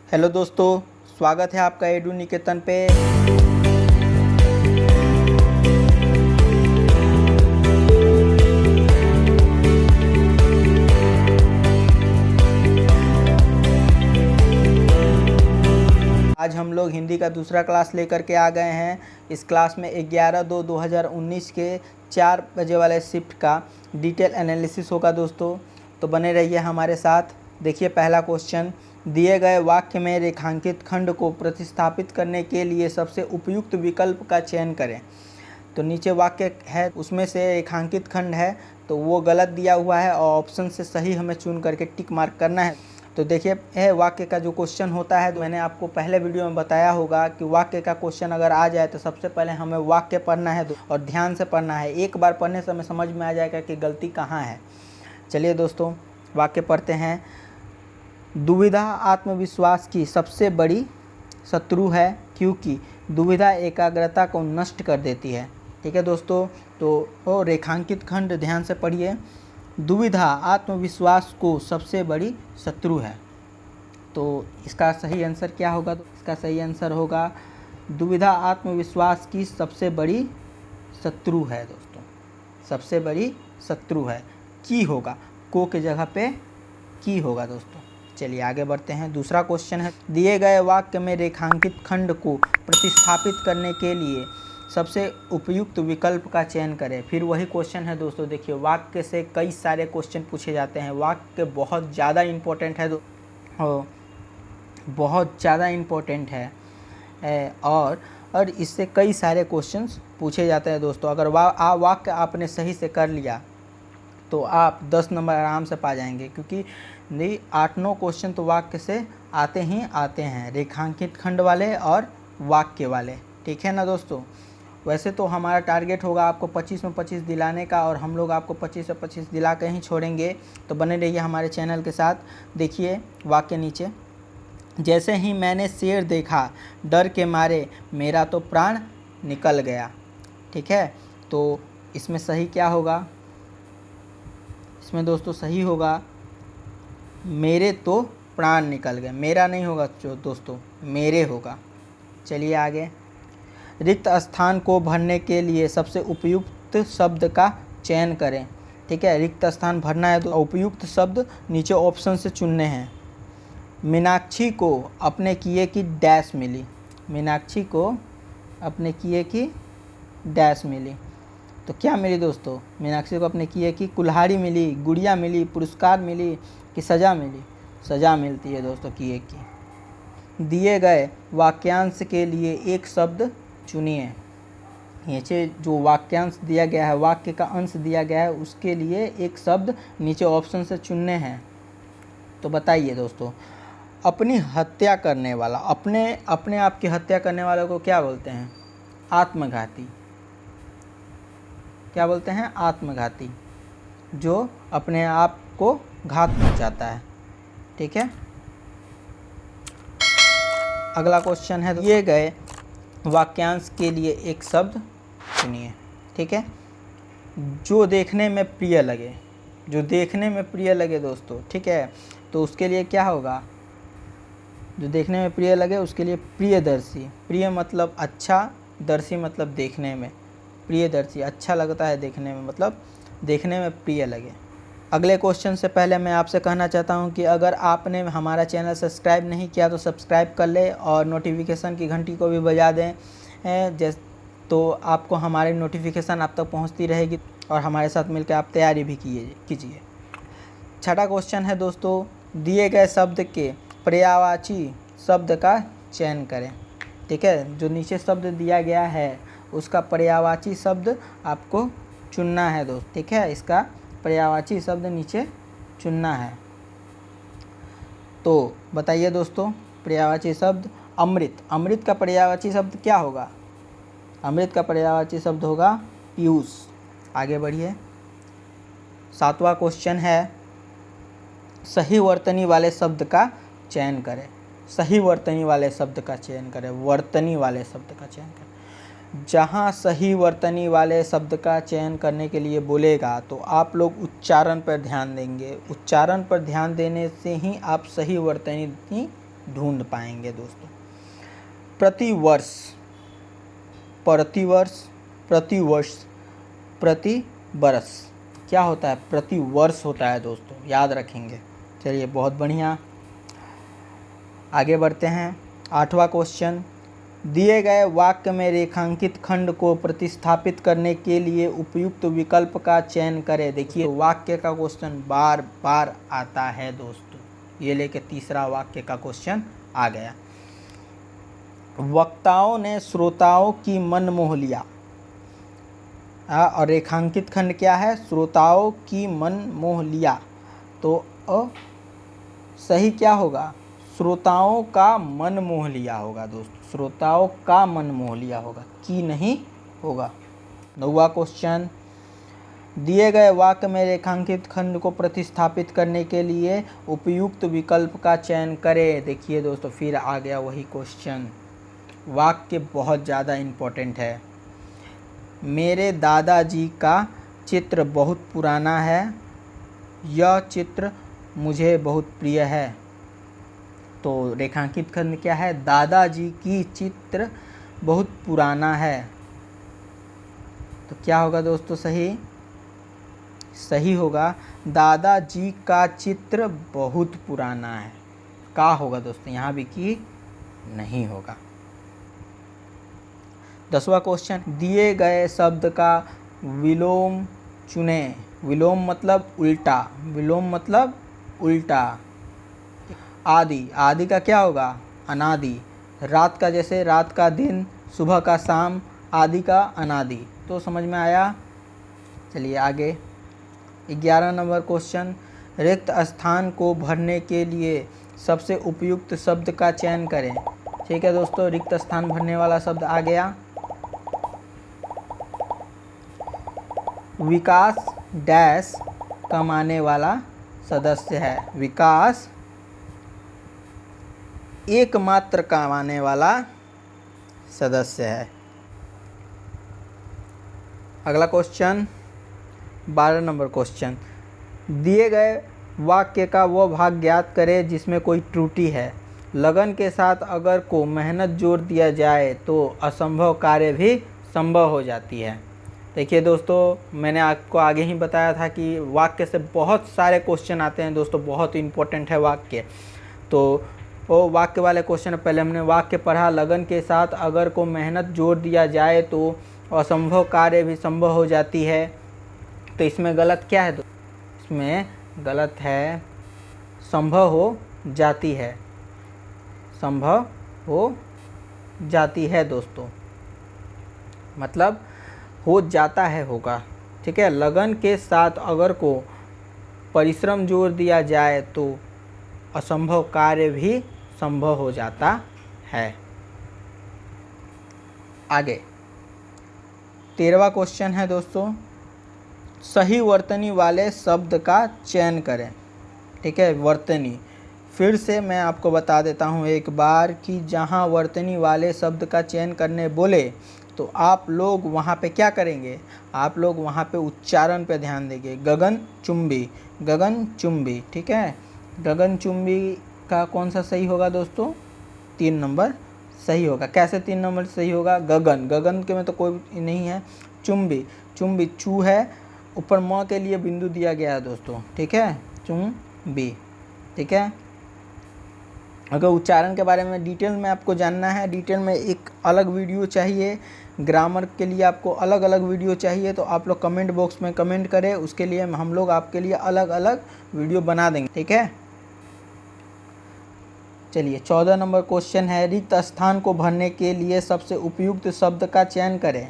Hello दोस्तों, स्वागत है आपका एडू निकेतन पे। आज हम लोग हिंदी का दूसरा क्लास लेकर के आ गए हैं। इस क्लास में 11/2/2019 के 4 बजे वाले शिफ्ट का डिटेल एनालिसिस होगा दोस्तों, तो बने रहिए हमारे साथ। देखिए पहला क्वेश्चन, दिए गए वाक्य में रेखांकित खंड को प्रतिस्थापित करने के लिए सबसे उपयुक्त विकल्प का चयन करें। तो नीचे वाक्य है, उसमें से रेखांकित खंड है तो वो गलत दिया हुआ है और ऑप्शन से सही हमें चुन करके टिक मार्क करना है। तो देखिए वाक्य का जो क्वेश्चन होता है, तो मैंने आपको पहले वीडियो में बताया होगा कि वाक्य का क्वेश्चन अगर आ जाए तो सबसे पहले हमें वाक्य पढ़ना है और ध्यान से पढ़ना है। एक बार पढ़ने से हमें समझ में आ जाएगा कि गलती कहाँ है। चलिए दोस्तों वाक्य पढ़ते हैं। दुविधा आत्मविश्वास की सबसे बड़ी शत्रु है क्योंकि दुविधा एकाग्रता को नष्ट कर देती है। ठीक है दोस्तों, तो रेखांकित खंड ध्यान से पढ़िए। दुविधा आत्मविश्वास को सबसे बड़ी शत्रु है, तो इसका सही आंसर क्या होगा? तो इसका सही आंसर होगा दुविधा आत्मविश्वास की सबसे बड़ी शत्रु है दोस्तों, सबसे बड़ी शत्रु है। की होगा, को के जगह पे की होगा दोस्तों। चलिए आगे बढ़ते हैं। दूसरा क्वेश्चन है, दिए गए वाक्य में रेखांकित खंड को प्रतिस्थापित करने के लिए सबसे उपयुक्त विकल्प का चयन करें। फिर वही क्वेश्चन है दोस्तों। देखिए वाक्य से कई सारे क्वेश्चन पूछे जाते हैं। वाक्य बहुत ज़्यादा इम्पोर्टेंट है बहुत ज़्यादा इम्पोर्टेंट है और इससे कई सारे क्वेश्चंस पूछे जाते हैं दोस्तों। अगर वाक्य आपने सही से कर लिया तो आप 10 नंबर आराम से पा जाएंगे, क्योंकि 8-9 क्वेश्चन तो वाक्य से आते ही आते हैं, रेखांकित खंड वाले और वाक्य वाले। ठीक है ना दोस्तों। वैसे तो हमारा टारगेट होगा आपको 25 में 25 दिलाने का, और हम लोग आपको 25 से 25 दिला के ही छोड़ेंगे। तो बने रहिए हमारे चैनल के साथ। देखिए वाक्य नीचे, जैसे ही मैंने शेर देखा डर के मारे मेरा तो प्राण निकल गया। ठीक है, तो इसमें सही क्या होगा? इसमें दोस्तों सही होगा मेरे तो प्राण निकल गए। मेरा नहीं होगा दोस्तों, मेरे होगा। चलिए आगे। रिक्त स्थान को भरने के लिए सबसे उपयुक्त शब्द का चयन करें। ठीक है, रिक्त स्थान भरना है तो उपयुक्त शब्द नीचे ऑप्शन से चुनने हैं। मीनाक्षी को अपने किए की डैश मिली। मीनाक्षी को अपने किए की डैश मिली, तो क्या मिली दोस्तों? मीनाक्षी को अपने किए की कुल्हाड़ी मिली, गुड़िया मिली, पुरस्कार मिली कि सज़ा मिली? सज़ा मिलती है दोस्तों किए की। दिए गए वाक्यांश के लिए एक शब्द चुनिए। नीचे जो वाक्यांश दिया गया है, वाक्य का अंश दिया गया है, उसके लिए एक शब्द नीचे ऑप्शन से चुनने हैं। तो बताइए दोस्तों, अपनी हत्या करने वाला, अपने आप की हत्या करने वाले को क्या बोलते हैं? आत्मघाती। क्या बोलते हैं? आत्मघाती, जो अपने आप को घात पहुंचाता है। ठीक है, अगला क्वेश्चन है, दिए गए वाक्यांश के लिए एक शब्द चुनिए। ठीक है, जो देखने में प्रिय लगे, जो देखने में प्रिय लगे दोस्तों। ठीक है, तो उसके लिए क्या होगा? जो देखने में प्रिय लगे उसके लिए प्रियदर्शी। प्रिय मतलब अच्छा, दर्शी मतलब देखने में। प्रियदर्शी अच्छा लगता है देखने में, मतलब देखने में प्रिय लगे। अगले क्वेश्चन से पहले मैं आपसे कहना चाहता हूं कि अगर आपने हमारा चैनल सब्सक्राइब नहीं किया तो सब्सक्राइब कर ले और नोटिफिकेशन की घंटी को भी बजा दें, तो आपको हमारी नोटिफिकेशन आप तक पहुंचती रहेगी और हमारे साथ मिलकर आप तैयारी भी कीजिए। छठा क्वेश्चन है दोस्तों, दिए गए शब्द के पर्यायवाची शब्द का चयन करें। ठीक है, जो नीचे शब्द दिया गया है उसका पर्यायवाची शब्द आपको चुनना है दोस्त। ठीक है, इसका पर्यायवाची शब्द नीचे चुनना है। तो बताइए दोस्तों, पर्यायवाची शब्द अमृत। अमृत का पर्यायवाची शब्द क्या होगा? अमृत का पर्यायवाची शब्द होगा पीयूष। आगे बढ़िए। 7वां क्वेश्चन है, सही वर्तनी वाले शब्द का चयन करें। सही वर्तनी वाले शब्द का चयन करें। वर्तनी वाले शब्द का चयन करें। जहाँ सही वर्तनी वाले शब्द का चयन करने के लिए बोलेगा तो आप लोग उच्चारण पर ध्यान देंगे। उच्चारण पर ध्यान देने से ही आप सही वर्तनी ढूंढ पाएंगे दोस्तों। प्रतिवर्ष, प्रतिवर्ष, प्रतिवर्ष, प्रति बरस क्या होता है? प्रतिवर्ष होता है दोस्तों, याद रखेंगे। चलिए बहुत बढ़िया, आगे बढ़ते हैं। 8वां क्वेश्चन, दिए गए वाक्य में रेखांकित खंड को प्रतिस्थापित करने के लिए उपयुक्त विकल्प का चयन करें। देखिए वाक्य का क्वेश्चन बार बार आता है दोस्तों, ये लेके तीसरा वाक्य का क्वेश्चन आ गया। वक्ताओं ने श्रोताओं की मन मोह लिया, और रेखांकित खंड क्या है? श्रोताओं की मन मोह लिया। तो सही क्या होगा? श्रोताओं का मन मोह लिया होगा दोस्तों, श्रोताओं का मन मोह लिया होगा, की नहीं होगा। 9वां क्वेश्चन, दिए गए वाक्य में रेखांकित खंड को प्रतिस्थापित करने के लिए उपयुक्त विकल्प का चयन करें। देखिए दोस्तों फिर आ गया वही क्वेश्चन, वाक्य बहुत ज़्यादा इम्पोर्टेंट है। मेरे दादाजी का चित्र बहुत पुराना है, यह चित्र मुझे बहुत प्रिय है। तो रेखांकित खंड क्या है? दादाजी की चित्र बहुत पुराना है। तो क्या होगा दोस्तों सही? सही होगा दादाजी का चित्र बहुत पुराना है। का होगा दोस्तों, यहाँ भी की नहीं होगा। 10वां क्वेश्चन, दिए गए शब्द का विलोम चुनें। विलोम मतलब उल्टा, विलोम मतलब उल्टा। आदि, आदि का क्या होगा? अनादि। रात का जैसे रात का दिन, सुबह का शाम, आदि का अनादि। तो समझ में आया। चलिए आगे 11 नंबर क्वेश्चन, रिक्त स्थान को भरने के लिए सबसे उपयुक्त शब्द का चयन करें। ठीक है दोस्तों, रिक्त स्थान भरने वाला शब्द आ गया। विकास डैश कमाने वाला सदस्य है। विकास एकमात्र कमाने वाला सदस्य है। अगला क्वेश्चन 12 नंबर क्वेश्चन, दिए गए वाक्य का वह भाग ज्ञात करें जिसमें कोई त्रुटि है। लगन के साथ अगर को मेहनत जोड़ दिया जाए तो असंभव कार्य भी संभव हो जाती है। देखिए दोस्तों मैंने आपको आगे ही बताया था कि वाक्य से बहुत सारे क्वेश्चन आते हैं दोस्तों, बहुत इम्पोर्टेंट है वाक्य। तो वो वाक्य वाले क्वेश्चन पहले हमने वाक्य पढ़ा, लगन के साथ अगर को मेहनत जोड़ दिया जाए तो असंभव कार्य भी संभव हो जाती है। तो इसमें गलत क्या है? इसमें गलत है संभव हो जाती है, संभव हो जाती है दोस्तों, मतलब हो जाता है होगा। ठीक है, लगन के साथ अगर को परिश्रम जोड़ दिया जाए तो असंभव कार्य भी संभव हो जाता है। आगे 13वां क्वेश्चन है दोस्तों, सही वर्तनी वाले शब्द का चयन करें। ठीक है, वर्तनी फिर से मैं आपको बता देता हूँ एक बार कि जहाँ वर्तनी वाले शब्द का चयन करने बोले तो आप लोग वहाँ पे क्या करेंगे? आप लोग वहाँ पे उच्चारण पे ध्यान देंगे। गगनचुंबी, गगनचुंबी। ठीक है, गगनचुंबी का कौन सा सही होगा दोस्तों? 3 नंबर सही होगा। कैसे 3 नंबर सही होगा? गगन, गगन के में तो कोई नहीं है। चुंबी, चुंबी चू है, ऊपर म के लिए बिंदु दिया गया है दोस्तों। ठीक है, चुंबी। ठीक है, अगर उच्चारण के बारे में डिटेल में आपको जानना है, डिटेल में एक अलग वीडियो चाहिए, ग्रामर के लिए आपको अलग अलग वीडियो चाहिए तो आप लोग कमेंट बॉक्स में कमेंट करें, उसके लिए हम लोग आपके लिए अलग अलग वीडियो बना देंगे। ठीक है, चलिए 14 नंबर क्वेश्चन है, रिक्त स्थान को भरने के लिए सबसे उपयुक्त शब्द का चयन करें।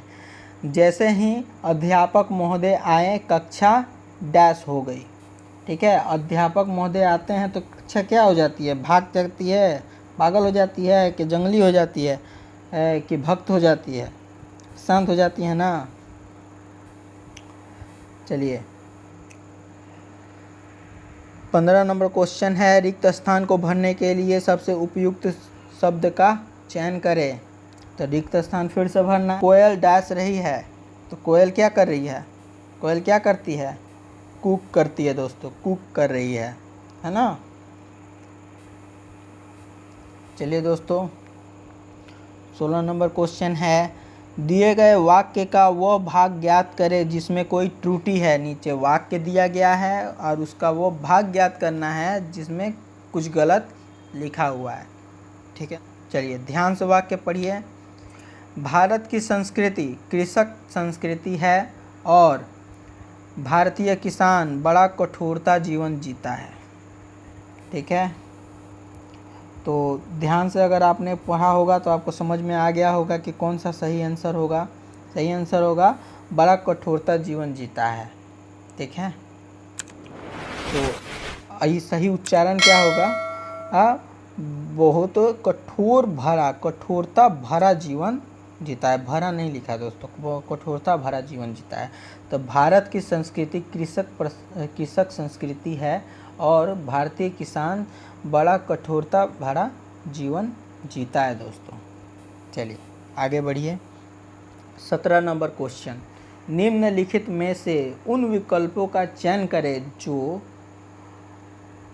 जैसे ही अध्यापक महोदय आए कक्षा डैश हो गई। ठीक है, अध्यापक महोदय आते हैं तो कक्षा क्या हो जाती है? भाग जाती है, पागल हो जाती है, कि जंगली हो जाती है, कि भक्त हो जाती है, शांत हो जाती है ना। चलिए 15 नंबर क्वेश्चन है, रिक्त स्थान को भरने के लिए सबसे उपयुक्त शब्द का चयन करें। तो रिक्त स्थान फिर से भरना। कोयल डैश रही है, तो कोयल क्या कर रही है? कोयल क्या करती है? कुक करती है दोस्तों, कुक कर रही है ना। चलिए दोस्तों, 16 नंबर क्वेश्चन है, दिए गए वाक्य का वह भाग ज्ञात करें जिसमें कोई त्रुटि है। नीचे वाक्य दिया गया है और उसका वो भाग ज्ञात करना है जिसमें कुछ गलत लिखा हुआ है। ठीक है, चलिए ध्यान से वाक्य पढ़िए। भारत की संस्कृति कृषक संस्कृति है और भारतीय किसान बड़ा कठोरता जीवन जीता है। ठीक है, तो ध्यान से अगर आपने पढ़ा होगा तो आपको समझ में आ गया होगा कि कौन सा सही आंसर होगा। सही आंसर होगा बड़ा कठोरता जीवन जीता है। ठीक है, तो ये सही उच्चारण क्या होगा? बहुत कठोरता भरा जीवन जीता है। भरा नहीं लिखा है दोस्तों, वो कठोरता भरा जीवन जीता है। तो भारत की संस्कृति कृषक संस्कृति है और भारतीय किसान बड़ा कठोरता भरा जीवन जीता है दोस्तों। चलिए आगे बढ़िए। 17 नंबर क्वेश्चन, निम्नलिखित में से उन विकल्पों का चयन करें जो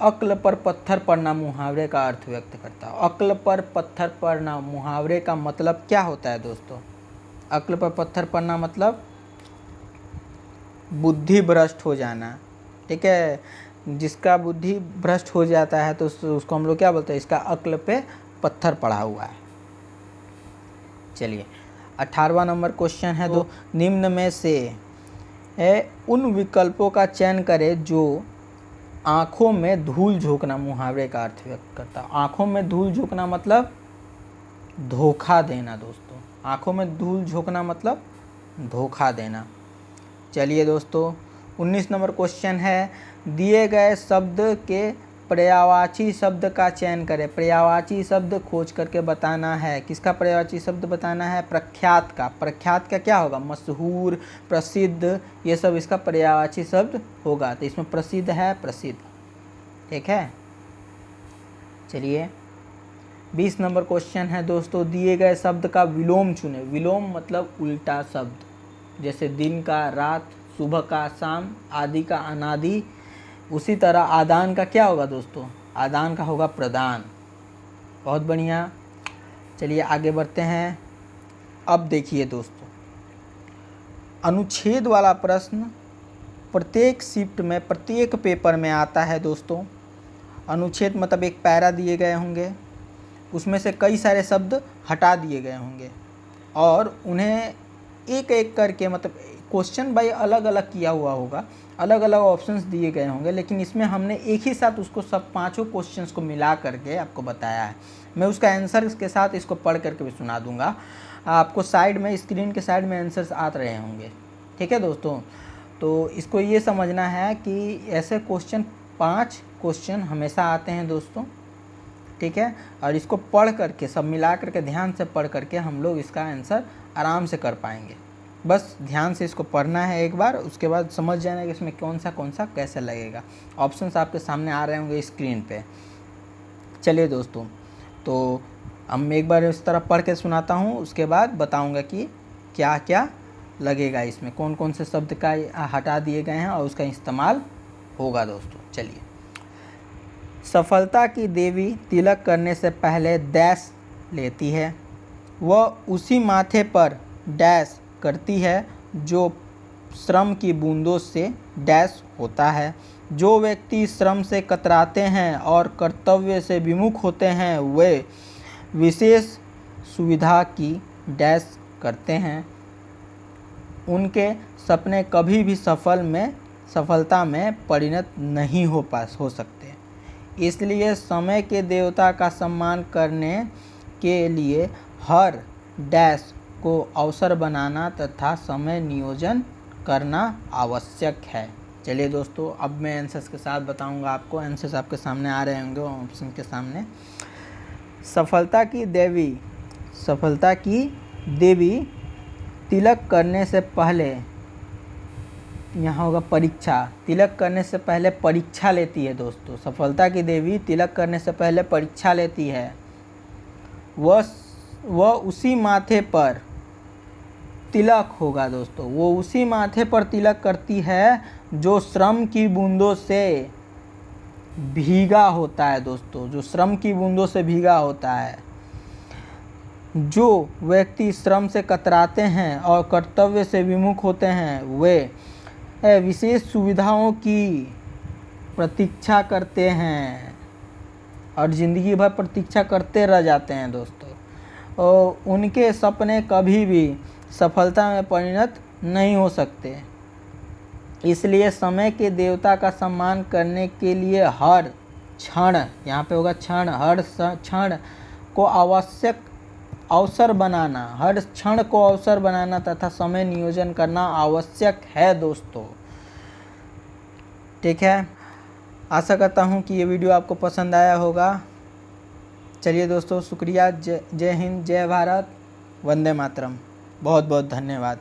अक्ल पर पत्थर पड़ना मुहावरे का अर्थ व्यक्त करता है। अक्ल पर पत्थर पड़ना मुहावरे का मतलब क्या होता है दोस्तों? अक्ल पर पत्थर पड़ना मतलब बुद्धि भ्रष्ट हो जाना। ठीक है, जिसका बुद्धि भ्रष्ट हो जाता है तो उसको हम लोग क्या बोलते हैं? इसका अक्ल पे पत्थर पड़ा हुआ है। चलिए 18वां नंबर क्वेश्चन है, तो निम्न में से उन विकल्पों का चयन करें जो आँखों में धूल झोंकना मुहावरे का अर्थ व्यक्त करता है। आँखों में धूल झोंकना मतलब धोखा देना दोस्तों। आँखों में धूल झोंकना मतलब धोखा देना। चलिए दोस्तों 19 नंबर क्वेश्चन है, दिए गए शब्द के पर्यायवाची शब्द का चयन करें। पर्यायवाची शब्द खोज करके बताना है। किसका पर्यायवाची शब्द बताना है? प्रख्यात का। प्रख्यात का क्या होगा? मशहूर, प्रसिद्ध, ये सब इसका पर्यायवाची शब्द होगा। तो इसमें प्रसिद्ध है, प्रसिद्ध। ठीक है, चलिए 20 नंबर क्वेश्चन है दोस्तों, दिए गए शब्द का विलोम चुने। विलोम मतलब उल्टा शब्द, जैसे दिन का रात, सुबह का शाम, आदि का अनादि। उसी तरह आदान का क्या होगा दोस्तों? आदान का होगा प्रदान। बहुत बढ़िया, चलिए आगे बढ़ते हैं। अब देखिए दोस्तों, अनुच्छेद वाला प्रश्न प्रत्येक शिफ्ट में, प्रत्येक पेपर में आता है दोस्तों। अनुच्छेद मतलब एक पैरा दिए गए होंगे, उसमें से कई सारे शब्द हटा दिए गए होंगे और उन्हें एक एक करके, मतलब क्वेश्चन बाई अलग अलग किया हुआ होगा, अलग अलग ऑप्शंस दिए गए होंगे, लेकिन इसमें हमने एक ही साथ उसको सब पांचों क्वेश्चंस को मिला करके आपको बताया है। मैं उसका आंसर के साथ इसको पढ़ करके भी सुना दूंगा आपको। साइड में, स्क्रीन के साइड में आंसर्स आ रहे होंगे। ठीक है दोस्तों, तो इसको ये समझना है कि ऐसे क्वेश्चन 5 क्वेश्चन हमेशा आते हैं दोस्तों। ठीक है, और इसको पढ़ करके, सब मिला करके ध्यान से पढ़ करके हम लोग इसका आंसर आराम से कर पाएंगे। बस ध्यान से इसको पढ़ना है एक बार, उसके बाद समझ जाना कि इसमें कौन सा कैसे लगेगा। ऑप्शंस आपके सामने आ रहे होंगे स्क्रीन पे। चलिए दोस्तों, तो हम एक बार इस तरह पढ़ के सुनाता हूँ, उसके बाद बताऊँगा कि क्या क्या लगेगा इसमें, कौन कौन से शब्द का हटा दिए गए हैं और उसका इस्तेमाल होगा दोस्तों। चलिए, सफलता की देवी तिलक करने से पहले डैश लेती है। वह उसी माथे पर डैश करती है जो श्रम की बूंदों से डैश होता है। जो व्यक्ति श्रम से कतराते हैं और कर्तव्य से विमुख होते हैं वे विशेष सुविधा की डैश करते हैं। उनके सपने कभी भी सफलता में परिणत नहीं हो सकते। इसलिए समय के देवता का सम्मान करने के लिए हर डैश को अवसर बनाना तथा समय नियोजन करना आवश्यक है। चलिए दोस्तों, अब मैं आंसर्स के साथ बताऊंगा आपको। आंसर्स आपके सामने आ रहे होंगे ऑप्शन के सामने। सफलता की देवी तिलक करने से पहले, यहाँ होगा परीक्षा। तिलक करने से पहले परीक्षा लेती है दोस्तों। सफलता की देवी तिलक करने से पहले परीक्षा लेती है। वह उसी माथे पर तिलक होगा दोस्तों। वो उसी माथे पर तिलक करती है जो श्रम की बूंदों से भीगा होता है दोस्तों, जो श्रम की बूंदों से भीगा होता है। जो व्यक्ति श्रम से कतराते हैं और कर्तव्य से विमुख होते हैं वे विशेष सुविधाओं की प्रतीक्षा करते हैं और ज़िंदगी भर प्रतीक्षा करते रह जाते हैं दोस्तों, और उनके सपने कभी भी सफलता में परिणत नहीं हो सकते। इसलिए समय के देवता का सम्मान करने के लिए हर क्षण, यहाँ पे होगा क्षण, हर क्षण को अवसर बनाना, हर क्षण को अवसर बनाना तथा समय नियोजन करना आवश्यक है दोस्तों। ठीक है, आशा करता हूँ कि ये वीडियो आपको पसंद आया होगा। चलिए दोस्तों, शुक्रिया। जय हिंद, जय भारत, वंदे मातरम। बहुत बहुत धन्यवाद।